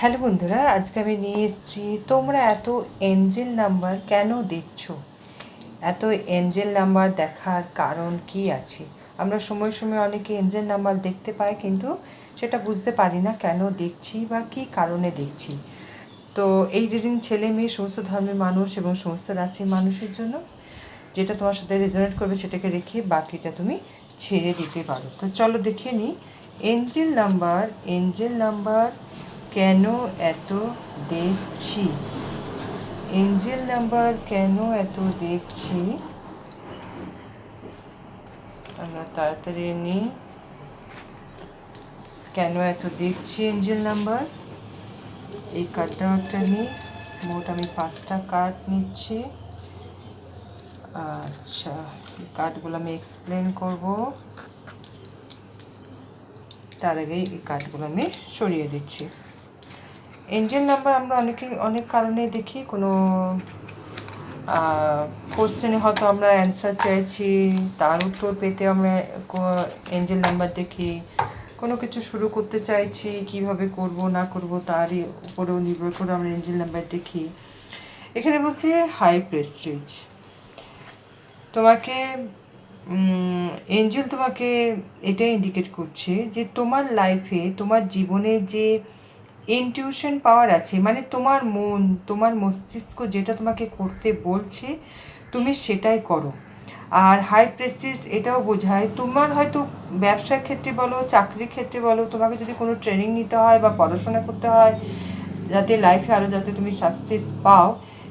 Hello বন্ধুরা, আজকে আমি নিয়ে এসেছি তোমরা এত এঞ্জেল নাম্বার কেন দেখছো। এত এঞ্জেল নাম্বার দেখার কারণ কি আছে। আমরা সময় সময় অনেকে এঞ্জেল নাম্বার দেখতে পাই, কিন্তু সেটা বুঝতে পারি না কেন দেখছি বা কী কারণে দেখছি। তো এই রিডিং ছেলে মেয়ে সমস্ত ধর্মের মানুষ এবং সমস্ত রাশির মানুষের জন্য। যেটা তোমার সাথে রেজোনেট করবে সেটাকে রেখে বাকিটা তুমি ছেড়ে দিতে পারো। তো চলো দেখে নিই এঞ্জেল নাম্বার কেন এত দেখছি। এঞ্জেল নাম্বার কেন এত দেখছি আমরা তাড়াতাড়ি নিই। কেন এত দেখছি এঞ্জেল নাম্বার, এই কার্ডটা নিই। মোট আমি 5টা কার্ড নিচ্ছি। আচ্ছা, এই কার্ডগুলো আমি এক্সপ্লেন করব, তার আগে এই কার্ডগুলো আমি সরিয়ে দিচ্ছি। এঞ্জেল নাম্বার আমরা অনেক কারণে দেখি। কোনো কোশ্চেনে হয়তো আমরা অ্যান্সার চাইছি, তার উত্তর পেতে আমরা এঞ্জেল নাম্বার দেখি। কোনো কিছু শুরু করতে চাইছি, কিভাবে করব না করব তারই উপরেও নির্ভর করে আমরা এঞ্জেল নাম্বার দেখি। এখানে বলছে হাই প্রেস্টিজ। তোমাকে এঞ্জেল তোমাকে এটা ইন্ডিকেট করছে যে তোমার লাইফে, তোমার জীবনে যে ইনটিউশন পাওয়ার আছে, মানে তোমার মন, তোমার মস্তিষ্ক যেটা তোমাকে করতে বলছে তুমি সেটাই করো। আর হাই প্রেস্টিজ এটাও বোঝায় তোমার হয়তো ব্যবসার ক্ষেত্রে বলো, চাকরির ক্ষেত্রে বলো, তোমাকে যদি কোনো ট্রেনিং নিতে হয় বা পড়াশোনা করতে হয় যাতে লাইফে আরও যাতে তুমি সাকসেস পাও,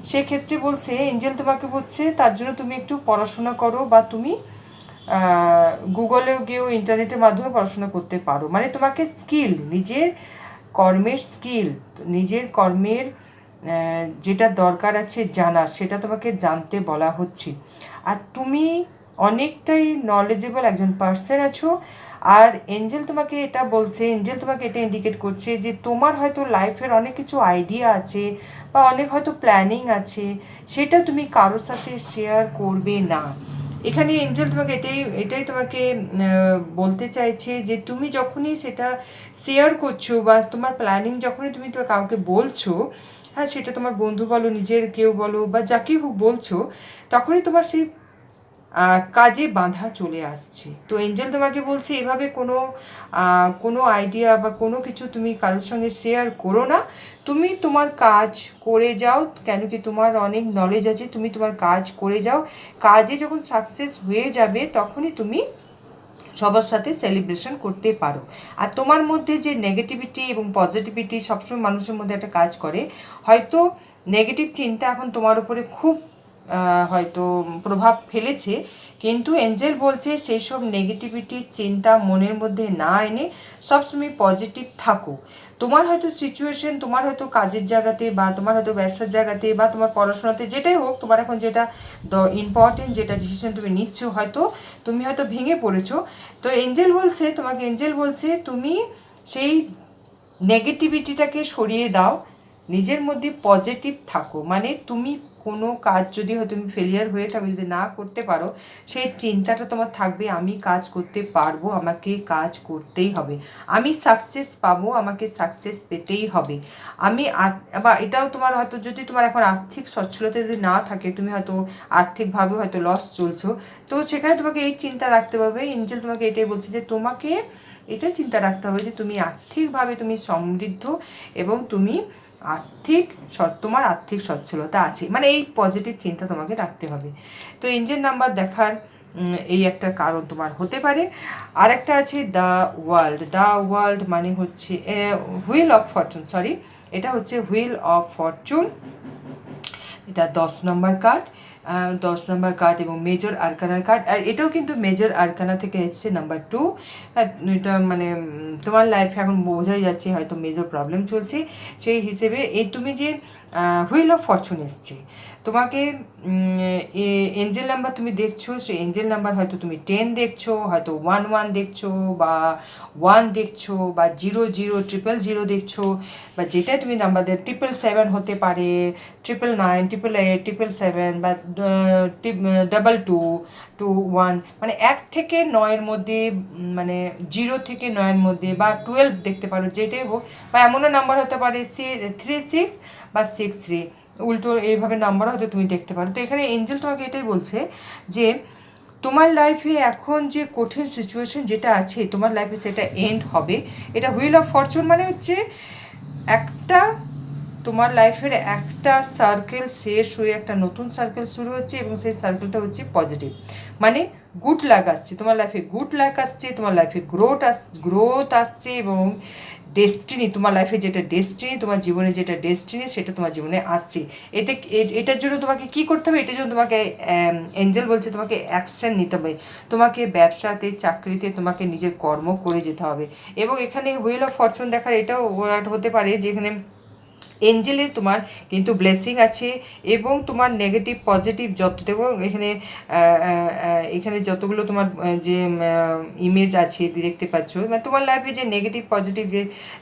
সেক্ষেত্রে বলছে এঞ্জেল তোমাকে বলছে তার জন্য তুমি একটু পড়াশোনা করো, বা তুমি গুগলেও গিয়েও ইন্টারনেটের মাধ্যমে পড়াশোনা করতে পারো। মানে তোমাকে স্কিল, নিজের কর্মের স্কিল, নিজের কর্মের যেটা দরকার আছে জানার, সেটা তোমাকে জানতে বলা হচ্ছে। আর তুমি অনেকটাই নলেজেবল একজন পার্সন আছো। আর এঞ্জেল তোমাকে এটা বলছে, এঞ্জেল তোমাকে এটা ইন্ডিকেট করছে যে তোমার হয়তো লাইফের অনেক কিছু আইডিয়া আছে বা অনেক হয়তো প্ল্যানিং আছে, সেটা তুমি কারোর সাথে শেয়ার করবে না। এখানে এঞ্জেল তোমাকে এটাই তোমাকে বলতে চাইছে যে তুমি যখনই সেটা শেয়ার করছো বা তোমার প্ল্যানিং যখনই তুমি তো কাউকে বলছো, হ্যাঁ সেটা তোমার বন্ধু বলো, নিজের কেউ বলো বা যাকেই হোক বলছো, তখনই তোমার সেই কাজে বাঁধা চলে আসছে। তো এঞ্জেল তোমাকে বলছে এভাবে কোনো আইডিয়া বা কোনো কিছু তুমি কারোর সঙ্গে শেয়ার করো না। তুমি তোমার কাজ করে যাও, কেন কি তোমার অনেক নলেজ আছে, তুমি তোমার কাজ করে যাও। কাজে যখন সাকসেস হয়ে যাবে তখনই তুমি সবার সাথে সেলিব্রেশন করতে পারো। আর তোমার মধ্যে যে নেগেটিভিটি এবং পজিটিভিটি সবসময় মানুষের মধ্যে একটা কাজ করে, হয়তো নেগেটিভ চিন্তা এখন তোমার উপরে খুব হয়তো প্রভাব ফেলেছে, কিন্তু এঞ্জেল বলছে সেই সব নেগেটিভিটির চিন্তা মনের মধ্যে না এনে সবসময় পজিটিভ থাকো। তোমার হয়তো সিচুয়েশন, তোমার হয়তো কাজের জায়গাতে বা তোমার হয়তো ব্যবসার জায়গাতে বা তোমার পড়াশোনাতে, যেটাই হোক, তোমার এখন যেটা ইম্পর্টেন্ট যেটা ডিসিশন তুমি নিচ্ছ, হয়তো তুমি হয়তো ভেঙে পড়েছো। তো এঞ্জেল বলছে তুমি সেই নেগেটিভিটিটাকে সরিয়ে দাও, নিজের মধ্যে পজিটিভ থাকো। মানে তুমি কোনো কাজ যদি হয় তুমি ফেলিয়ার হয়ে থাকো, যদি না করতে পারো, সেই চিন্তাটা তোমার থাকবে আমি কাজ করতে পারবো, আমাকে কাজ করতেই হবে, আমি সাকসেস পাবো, আমাকে সাকসেস পেতেই হবে। বা এটাও তোমার হয়তো, যদি তোমার এখন আর্থিক সচ্ছলতা যদি না থাকে, তুমি হয়তো আর্থিকভাবে হয়তো লস চলছো, তো সেখানে তোমাকে এই চিন্তা রাখতে হবে। এঞ্জেল তোমাকে এটাই বলছে যে তোমাকে এটা চিন্তা রাখতে হবে যে তুমি আর্থিকভাবে তুমি সমৃদ্ধ এবং তুমি তোমার আর্থিক সচ্ছলতা আছে, মানে এই পজিটিভ চিন্তা তোমাকে রাখতে হবে। তো এঞ্জেল নাম্বার দেখার এই একটা কারণ তোমার হতে পারে। আর একটা আছে দ্য ওয়ার্ল্ড মানে হচ্ছে হুইল অফ ফরচুন, এটা হচ্ছে হুইল অফ ফরচুন। এটা 10 নম্বর কার্ড, 10 নম্বর কার্ড এবং মেজর আরকানার কার্ড। আর এটাও কিন্তু মেজর আরকানা থেকে এসছে নাম্বার 2। এটা মানে তোমার লাইফে এখন বোঝাই যাচ্ছে হয়তো মেজর প্রবলেম চলছে, সেই হিসেবে এই তুমি যে হুইল অফ ফরচুন এসছে, তোমাকে এঞ্জেল নাম্বার তুমি দেখছো, সেই এঞ্জেল নাম্বার হয়তো তুমি 10 দেখছো, হয়তো 11 দেখছো, বা 1 দেখছো, বা 0000 দেখছো, বা যেটাই তুমি নাম্বার দেয় 777 হতে পারে, 999, 888, 777, বা 2221, মানে 1 থেকে 9-এর মধ্যে, মানে 0 থেকে 9-এর মধ্যে, বা 12 দেখতে পারো, যেটাই হোক। বা এমনও নাম্বার হতে পারে 36 বা 63, উল্টো এইভাবে নাম্বার হয়তো তুমি দেখতে পারো। তো এখানে এঞ্জেল তোমাকে এটাই বলছে যে তোমার লাইফে এখন যে কঠিন সিচুয়েশন যেটা আছে তোমার লাইফে, সেটা এন্ড হবে। এটা হুইল অফ ফরচুন মানে হচ্ছে একটা, তোমার লাইফের একটা সার্কেল শেষ হয়ে একটা নতুন সার্কেল শুরু হচ্ছে, এবং সেই সার্কেলটা হচ্ছে পজিটিভ, মানে গুড লাক আসছে তোমার লাইফে, গুড লাক আসছে তোমার লাইফে, গ্রোথ আসছে, এবং ডেস্টিনি, তোমার লাইফে যেটা ডেস্টিনি, তোমার জীবনে যেটা ডেস্টিনি, সেটা তোমার জীবনে আসছে। এটার জন্য তোমাকে কি করতে হবে? এটার জন্য তোমাকে এঞ্জেল বলছে তোমাকে অ্যাকশন নিতে হবে, তোমাকে ব্যবসাতে, চাকরিতে তোমাকে নিজের কর্ম করে যেতে হবে। এবং এখানে হুইল অফ ফরচুন দেখার এটাও হতে পারে যে এখানে এঞ্জেলের তোমার কিন্তু ব্লেসিং আছে, এবং তোমার নেগেটিভ পজিটিভ যত দেখো এখানে এখানে যতগুলো তোমার যে ইমেজ আছে দেখতে পাচ্ছ, মানে তোমার লাইফে যে নেগেটিভ পজিটিভ যে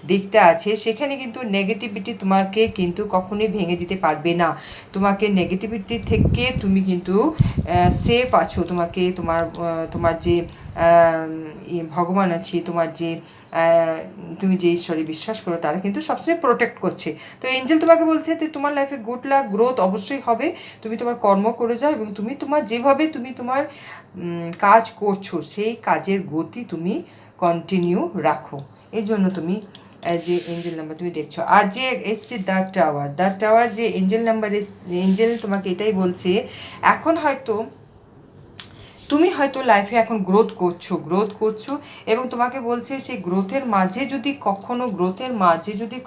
দিকটা আছে, সেখানে কিন্তু নেগেটিভিটি তোমাকে কিন্তু কখনোই ভেঙে দিতে পারবে না। তোমাকে নেগেটিভিটি থেকে তুমি কিন্তু সেফ আছো, তোমাকে তোমার যে ভগবান আছে, তোমার যে তুমি যে ঈশ্বরে বিশ্বাস করো, তারা কিন্তু সবসময় প্রোটেক্ট করছে। তো এঞ্জেল তোমাকে বলছে যে তোমার লাইফে গুড লাক, গ্রোথ অবশ্যই হবে। তুমি তোমার কর্ম করে যাও, এবং তুমি তোমার যেভাবে তুমি তোমার কাজ করছো, সেই কাজের গতি তুমি কন্টিনিউ রাখো। এই জন্য তুমি যে এঞ্জেল নাম্বার তুমি দেখছো। আর যে এসছে দ্য টাওয়ার যে এঞ্জেল নাম্বার এঞ্জেল তোমাকে এটাই বলছে, এখন হয়তো তুমি হয়তো লাইফে এখন গ্রোথ করছো, এবং তোমাকে বলছে সেই গ্রোথের মাঝে যদি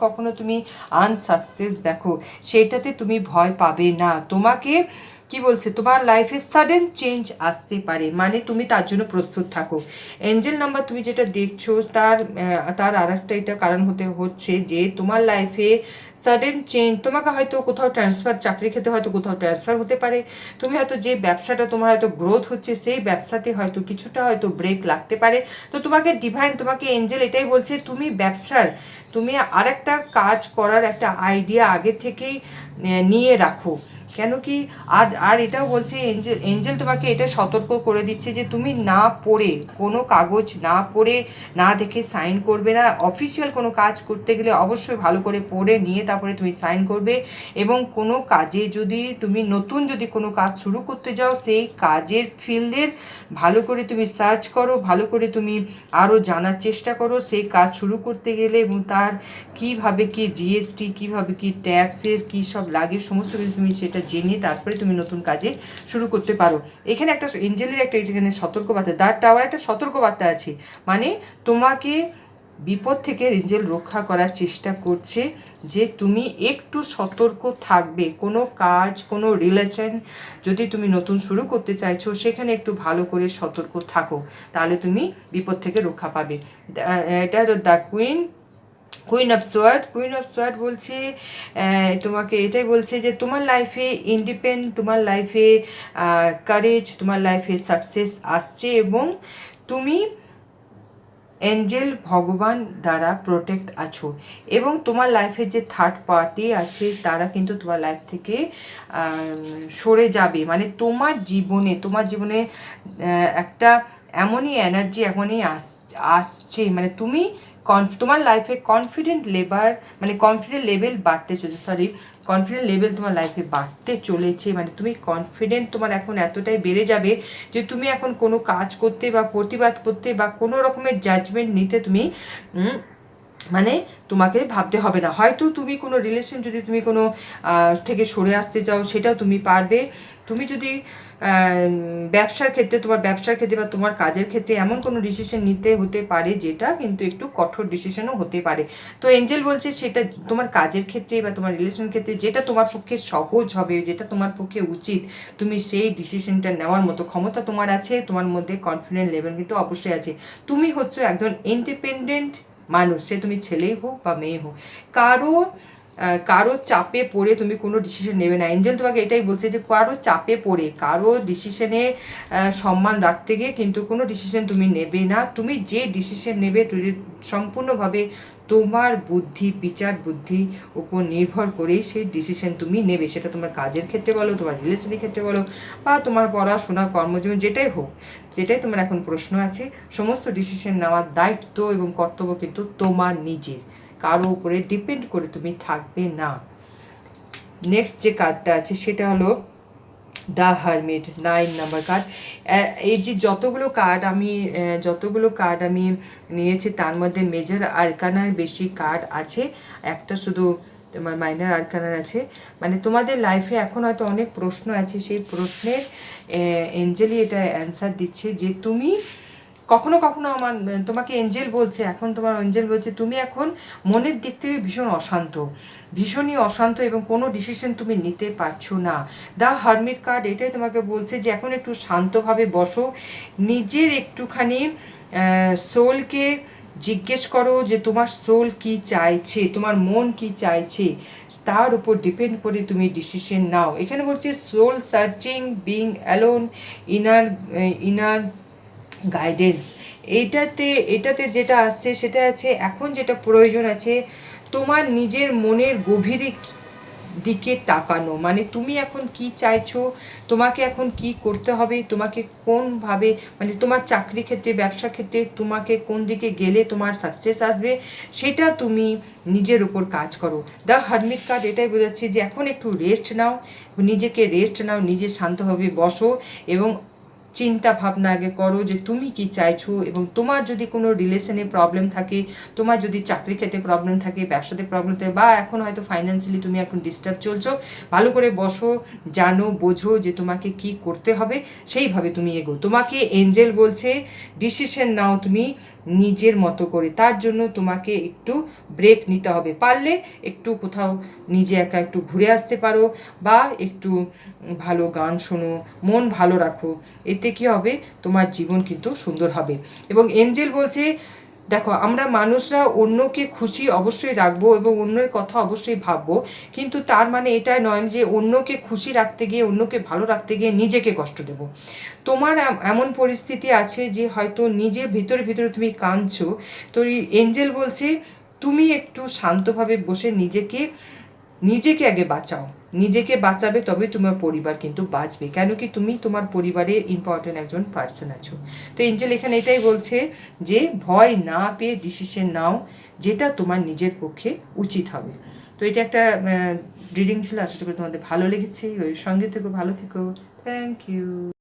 কখনো তুমি আনসাকসেস দেখো, সেটাতে তুমি ভয় পাবে না। তোমাকে কি বলছে, তোমার লাইফে সাডেন চেঞ্জ আসতে পারে, মানে তুমি তার জন্য প্রস্তুত থাকো। এঞ্জেল নাম্বার তুমি যেটা দেখছো, তার আর একটা এটা কারণ হচ্ছে যে তোমার লাইফে সাডেন চেঞ্জ, তোমাকে হয়তো কোথাও চাকরি ক্ষেত্রে হয়তো কোথাও ট্রান্সফার হতে পারে। তুমি হয়তো যে ব্যবসাটা তোমার হয়তো গ্রোথ হচ্ছে, সেই ব্যবসাতে হয়তো কিছুটা হয়তো ব্রেক লাগতে পারে। তো তোমাকে ডিভাইন, তোমাকে এঞ্জেল এটাই বলছে, তুমি আরেকটা কাজ করার একটা আইডিয়া আগে থেকেই নিয়ে রাখো। কেন কি, আর এটাও বলছে এঞ্জেল তোমাকে এটা সতর্ক করে দিচ্ছে যে তুমি না পড়ে, কোনো কাগজ না পড়ে, না দেখে সাইন করবে না। অফিসিয়াল কোনো কাজ করতে গেলে অবশ্যই ভালো করে পড়ে নিয়ে তারপরে তুমি সাইন করবে। এবং কোনো কাজে যদি তুমি যদি কোনো কাজ শুরু করতে যাও, সেই কাজের ফিল্ডের ভালো করে তুমি সার্চ করো, ভালো করে তুমি আরও জানার চেষ্টা করো সেই কাজ শুরু করতে গেলে, এবং তার কীভাবে কি জিএসটি, কীভাবে কি ট্যাক্সের কী সব লাগে, সমস্ত কিছু তুমি সেটা জেনে তারপরে তুমি নতুন কাজে শুরু করতে পারো। এখানে একটা এঞ্জেলের একটা এখানে সতর্কবার্তা, টাওয়ার একটা সতর্কবার্তা আছে, মানে তোমাকে বিপদ থেকে এঞ্জেল রক্ষা করার চেষ্টা করছে যে তুমি একটু সতর্ক থাকবে। কোনো কাজ, কোনো রিলেশন যদি তুমি নতুন শুরু করতে চাইছো, সেখানে একটু ভালো করে সতর্ক থাকো, তাহলে তুমি বিপদ থেকে রক্ষা পাবে। এটা হলো দ্য কুইন অফ সোয়ার্ড বলছে, তোমাকে এটাই বলছে যে তোমার লাইফে তোমার লাইফে কারেজ, তোমার লাইফে সাকসেস আসছে, এবং তুমি এঞ্জেল ভগবান দ্বারা প্রোটেক্ট আছো। এবং তোমার লাইফে যে থার্ড পার্টি আছে, তারা কিন্তু তোমার লাইফ থেকে সরে যাবে, মানে তোমার জীবনে একটা এমনই এনার্জি এমনই আসছে, মানে তোমার লাইফে কনফিডেন্ট লেভেল তোমার লাইফে বাড়তে চলেছে। মানে তুমি কনফিডেন্ট তোমার এখন এতটাই বেড়ে যাবে যে তুমি এখন কোনো কাজ করতে বা প্রতিবাদ করতে বা কোনো রকমের জাজমেন্ট নিতে তুমি মানে তোমাকে ভাবতে হবে না। হয়তো তুমি কোনো রিলেশন যদি তুমি কোনো থেকে সরে আসতে চাও, সেটাও তুমি পারবে। তুমি যদি ব্যবসার ক্ষেত্রে বা তোমার কাজের ক্ষেত্রে এমন কোনো ডিসিশন নিতে হতে পারে যেটা কিন্তু একটু কঠোর ডিসিশনও হতে পারে। তো এঞ্জেল বলছে সেটা তোমার কাজের ক্ষেত্রে বা তোমার রিলেশন ক্ষেত্রে যেটা তোমার পক্ষে সহজ হবে, যেটা তোমার পক্ষে উচিত, তুমি সেই ডিসিশনটা নেওয়ার মতো ক্ষমতা তোমার আছে, তোমার মধ্যে কনফিডেন্ট লেভেল কিন্তু অবশ্যই আছে। তুমি হচ্ছে একজন ইন্ডিপেন্ডেন্ট মানুষ, সে তুমি ছেলেই হোক বা মেয়ে হোক, কারো চাপে পড়ে তুমি কোনো ডিসিশন নেবে না। এঞ্জেল তোমাকে এটাই বলছে যে কারো চাপে পড়ে কারো ডিসিশনে সম্মান রাখতে গিয়ে কিন্তু কোনো ডিসিশন তুমি নেবে না। তুমি যে ডিসিশন নেবে সম্পূর্ণভাবে তোমার বুদ্ধি, বিচার বুদ্ধি উপর নির্ভর করেই সেই ডিসিশন তুমি নেবে। সেটা তোমার কাজের ক্ষেত্রে বলো, তোমার রিলেশনের ক্ষেত্রে বলো, বা তোমার পড়াশোনা, কর্মজীবন, যেটাই হোক, যেটাই তোমার এখন প্রশ্ন আছে, সমস্ত ডিসিশন নেওয়ার দায়িত্ব এবং কর্তব্য কিন্তু তোমার নিজের, কারো উপরে ডিপেন্ড করে তুমি থাকবে না। নেক্সট যে কার্ডটা আছে সেটা হলো দ্য হারমিট, 9 নাম্বার কার্ড। এই যে যতগুলো কার্ড আমি নিয়েছি তার মধ্যে মেজর আরকানার বেশি কার্ড আছে, একটা শুধু তোমার মাইনর আরকানার আছে। মানে তোমাদের লাইফে এখন হয়তো অনেক প্রশ্ন আছে, সেই প্রশ্নের এঞ্জেলই এটা অ্যান্সার দিচ্ছে যে তুমি কখনো কখনো তোমাকে এঞ্জেল বলছে, এখন তোমার এঞ্জেল বলছে তুমি এখন মনের দিক থেকে ভীষণই অশান্ত এবং কোনো ডিসিশন তুমি নিতে পারছো না। দ্য হারমিট কার্ড এটাই তোমাকে বলছে যে এখন একটু শান্তভাবে বসো, নিজের একটুখানি সোলকে জিজ্ঞেস করো যে তোমার সোল কি চাইছে, তোমার মন কি চাইছে, তার উপর ডিপেন্ড করে তুমি ডিসিশন নাও। এখানে বলছে soul searching, being alone, inner guidance. এটাতে যেটা আসছে সেটা আছে এখন যেটা প্রয়োজন আছে তোমার নিজের মনের গভীরে দিকে তাকানো। মানে তুমি এখন কি চাইছো, তোমাকে এখন কি করতে হবে, তোমাকে কোনভাবে, মানে তোমার চাকরি ক্ষেত্রে, ব্যবসা ক্ষেত্রে তোমাকে কোন দিকে গেলে তোমার সাকসেস আসবে, সেটা তুমি নিজের উপর কাজ করো। দ্য হারমিট কার্ড এটাই বোঝাচ্ছে যে এখন একটু রেস্ট নাও, নিজে শান্তভাবে বসো এবং চিন্তা ভাবনা আগে করো যে তুমি কি চাইছো। এবং তোমার যদি কোনো রিলেশনে প্রবলেম থাকে, তোমার যদি চাকরি ক্ষেত্রে প্রবলেম থাকে, ব্যবসাতে প্রবলেম থাকে, বা এখন হয়তো ফাইন্যান্সিয়ালি তুমি এখন ডিস্টার্ব চলছো, ভালো করে বসো, জানো, বোঝো যে তোমাকে কি করতে হবে, সেইভাবে তুমি এগো। তোমাকে এঞ্জেল বলছে ডিসিশন নাও তুমি নিজের মতো করে, তার জন্য তোমাকে একটু ব্রেক নিতে হবে। পারলে একটু কোথাও নিজে একা একটু ঘুরে আসতে পারো, বা একটু ভালো গান শোনো, মন ভালো রাখো, এতে কী হবে তোমার জীবন কিন্তু সুন্দর হবে। এবং এঞ্জেল বলছে দেখো আমরা মানুষরা অন্যকে খুশি অবশ্যই রাখবো এবং অন্যের কথা অবশ্যই ভাববো, কিন্তু তার মানে এটা নয় যে অন্যকে খুশি রাখতে গিয়ে, অন্যকে ভালো রাখতে গিয়ে নিজেকে কষ্ট দেব। তোমার এমন পরিস্থিতি আছে যে হয়তো নিজে ভিতরে ভিতরে তুমি কাঁদছো, তো এঞ্জেল বলছে তুমি একটু শান্তভাবে বসে নিজেকে আগে বাঁচাও। নিজেকে বাঁচাবে তবে তোমার পরিবার কিন্তু বাঁচবে, কেন কি তুমি তোমার পরিবারের ইম্পর্টেন্ট একজন পার্সন আছো। তো এঞ্জেল এখানে এটাই বলছে যে ভয় না পেয়ে ডিসিশন নাও, যেটা তোমার নিজের পক্ষে উচিত হবে। তো এটা একটা রিডিং ছিল, আশা করি তোমাদের ভালো লেগেছে। ওই সঙ্গে থেকো, ভালো থেকো, থ্যাংক ইউ।